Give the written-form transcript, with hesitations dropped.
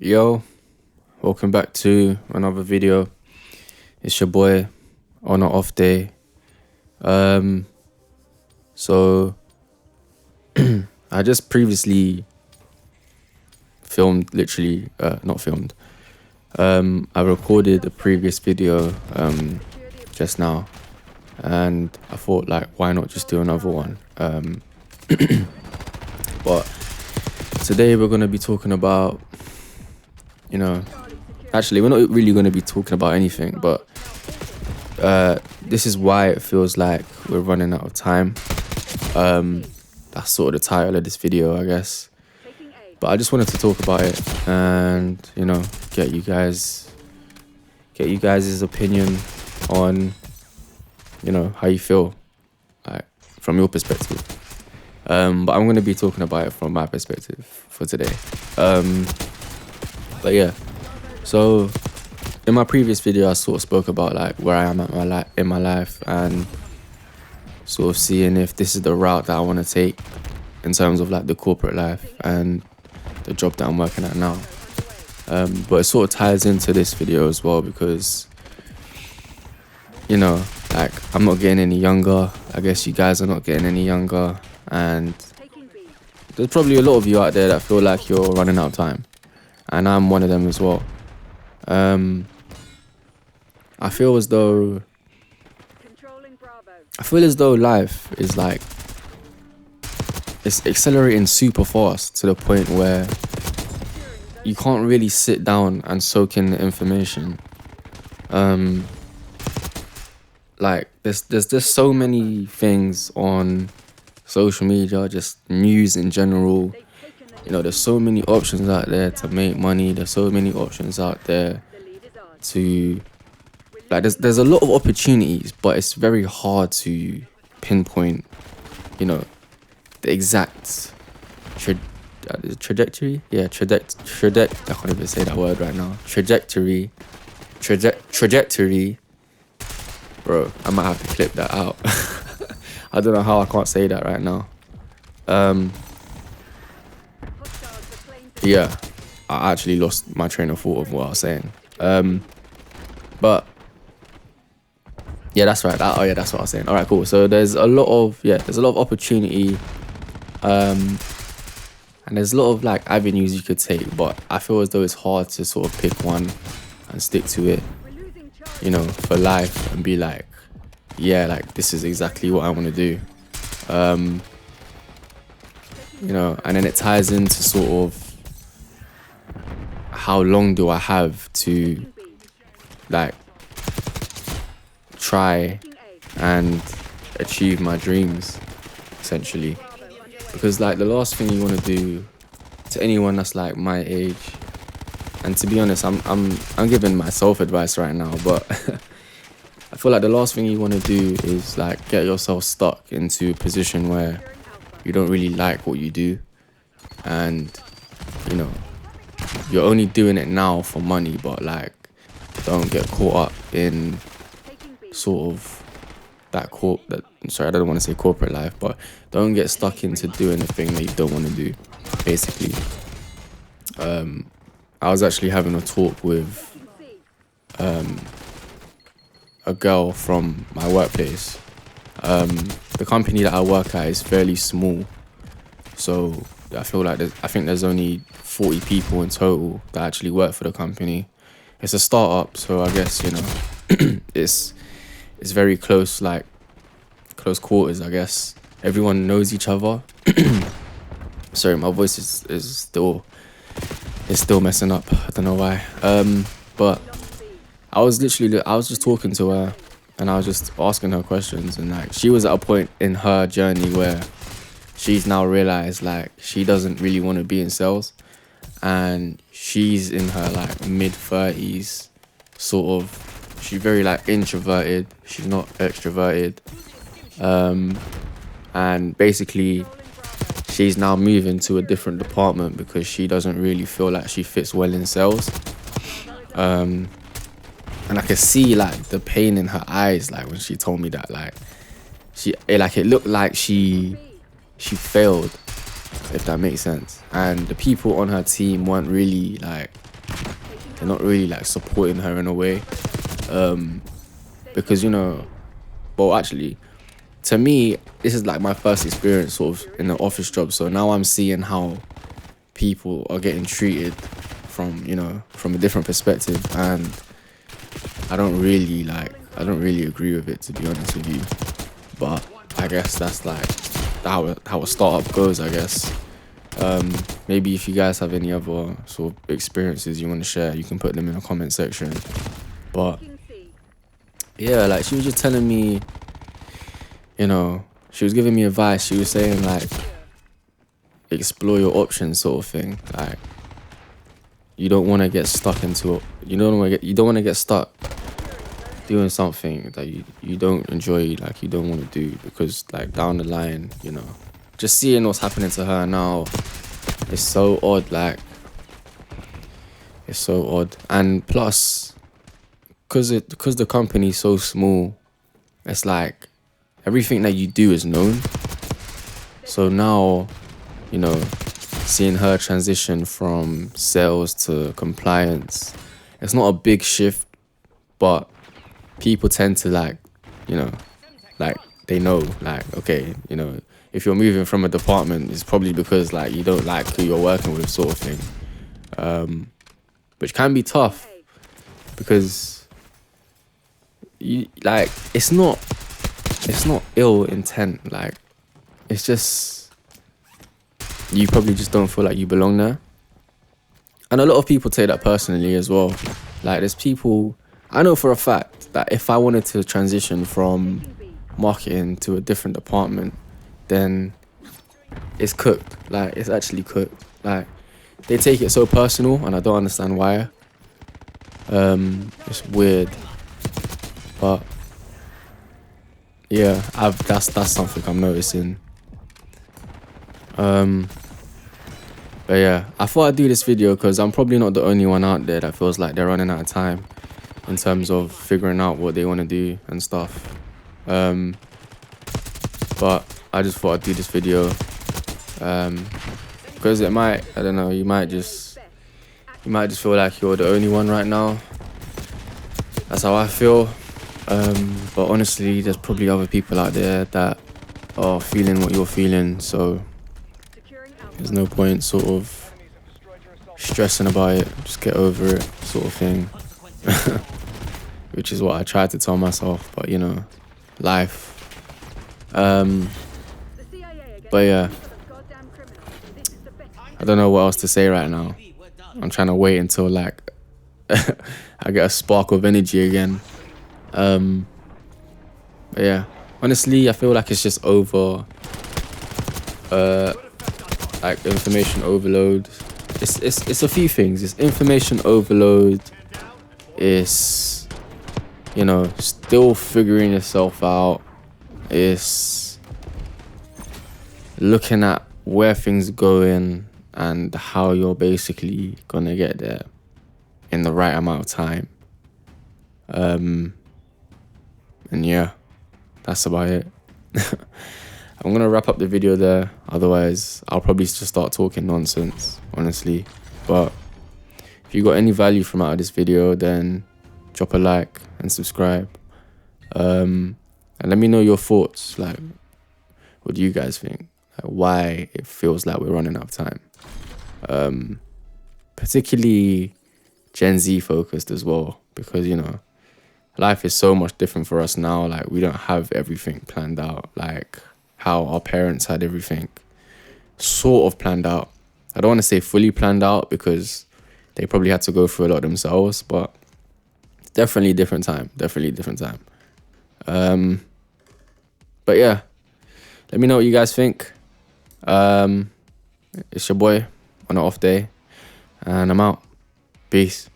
Yo, welcome back to another video. It's your boy on an off day. So I just previously filmed, literally, not filmed. I recorded a previous video just now, and I thought, like, why not just do another one? But today we're gonna be talking about, actually, we're not really going to be talking about anything, but this is why it feels like we're running out of time. That's sort of the title of this video, I guess. But I just wanted to talk about it and, get you guys' opinion on, how you feel, like, from your perspective. But I'm going to be talking about it from my perspective for today. But yeah. So, in my previous video, I sort of spoke about like where I am at in my life and sort of seeing if this is the route that I want to take in terms of like the corporate life and the job that I'm working at now. But it sort of ties into this video as well because, like I'm not getting any younger. I guess you guys are not getting any younger, and there's probably a lot of you out there that feel like you're running out of time, and I'm one of them as well. I feel as though life is like, it's accelerating super fast to the point where you can't really sit down and soak in the information. Like there's just so many things on social media, just news in general. There's so many options out there to make money. There's so many options out there to, like, there's a lot of opportunities, but it's very hard to pinpoint, the exact trajectory. Yeah, I can't even say that word right now. Trajectory. Bro, I might have to clip that out. I don't know how I can't say that right now. Yeah, I actually lost my train of thought of what I was saying. But yeah, that's right. That's what I was saying. All right, cool. So there's a lot of opportunity, and there's a lot of like avenues you could take. But I feel as though it's hard to sort of pick one and stick to it, for life and be like, yeah, like this is exactly what I want to do. And then it ties into sort of how long do I have to like try and achieve my dreams, essentially. Because like the last thing you want to do to anyone that's like my age, and to be honest, I'm giving myself advice right now, but I feel like the last thing you want to do is like get yourself stuck into a position where you don't really like what you do, and you're only doing it now for money, but like don't get caught up in sort of I don't want to say corporate life, but don't get stuck into doing the thing that you don't want to do, basically. I was actually having a talk with a girl from my workplace. The company that I work at is fairly small, so I think there's only 40 people in total that actually work for the company. It's a startup, so I guess it's very close, like close quarters, I guess. Everyone knows each other. Sorry, my voice is still messing up. I don't know why. But I was just talking to her, and I was just asking her questions, and like she was at a point in her journey where she's now realized like she doesn't really want to be in sales, and she's in her like mid-30s, sort of. She's very like introverted. She's not extroverted. And basically she's now moving to a different department because she doesn't really feel like she fits well in sales. And I could see like the pain in her eyes, like when she told me that, like it looked like she failed, if that makes sense. And the people on her team weren't really like they're not really like supporting her in a way. Because, you know, well, actually, to me, this is like my first experience sort of in an office job. So now I'm seeing how people are getting treated from, you know, from a different perspective. And I don't really agree with it, to be honest with you. But I guess that's like how a startup goes, I guess. Maybe if you guys have any other sort of experiences you want to share, you can put them in the comment section. But yeah, like she was just telling me, you know, she was giving me advice. She was saying like, explore your options, sort of thing. Like, you don't want to get stuck into, you don't want to get stuck doing something that you don't enjoy, like you don't want to do, because like down the line, you know, just seeing what's happening to her now, it's so odd. Like, it's so odd. And plus, because the company's so small, it's like everything that you do is known. So now, you know, seeing her transition from sales to compliance, it's not a big shift, but people tend to like, you know, like they know, like, okay, you know, if you're moving from a department, it's probably because like you don't like who you're working with, sort of thing. Which can be tough because you like it's not ill intent, like it's just you probably just don't feel like you belong there. And a lot of people take that personally as well. Like, there's people, I know for a fact that if I wanted to transition from marketing to a different department, then it's cooked. Like, it's actually cooked. Like, they take it so personal, and I don't understand why. It's weird, but yeah, that's something I'm noticing. But yeah, I thought I'd do this video because I'm probably not the only one out there that feels like they're running out of time in terms of figuring out what they want to do and stuff. But I just thought I'd do this video because it might, I don't know, you might just feel like you're the only one right now. That's how I feel. But honestly, there's probably other people out there that are feeling what you're feeling, so there's no point sort of stressing about it. Just get over it, sort of thing. Which is what I tried to tell myself, but you know, life. But yeah, I don't know what else to say right now. I'm trying to wait until like I get a spark of energy again. But yeah, honestly, I feel like it's just over like information overload. It's a few things. It's information overload. It's, you know, still figuring yourself out. It's looking at where things are going and how you're basically gonna get there in the right amount of time. And yeah, that's about it. I'm gonna wrap up the video there, otherwise I'll probably just start talking nonsense, honestly. But if you got any value from out of this video, then drop a like and subscribe. And let me know your thoughts, like, what do you guys think? Like, why it feels like we're running out of time. Particularly Gen Z focused as well, because, you know, life is so much different for us now. Like, we don't have everything planned out, like how our parents had everything sort of planned out. I don't want to say fully planned out because they probably had to go through a lot themselves, but definitely a different time. But yeah, let me know what you guys think. It's your boy on an off day, and I'm out. Peace.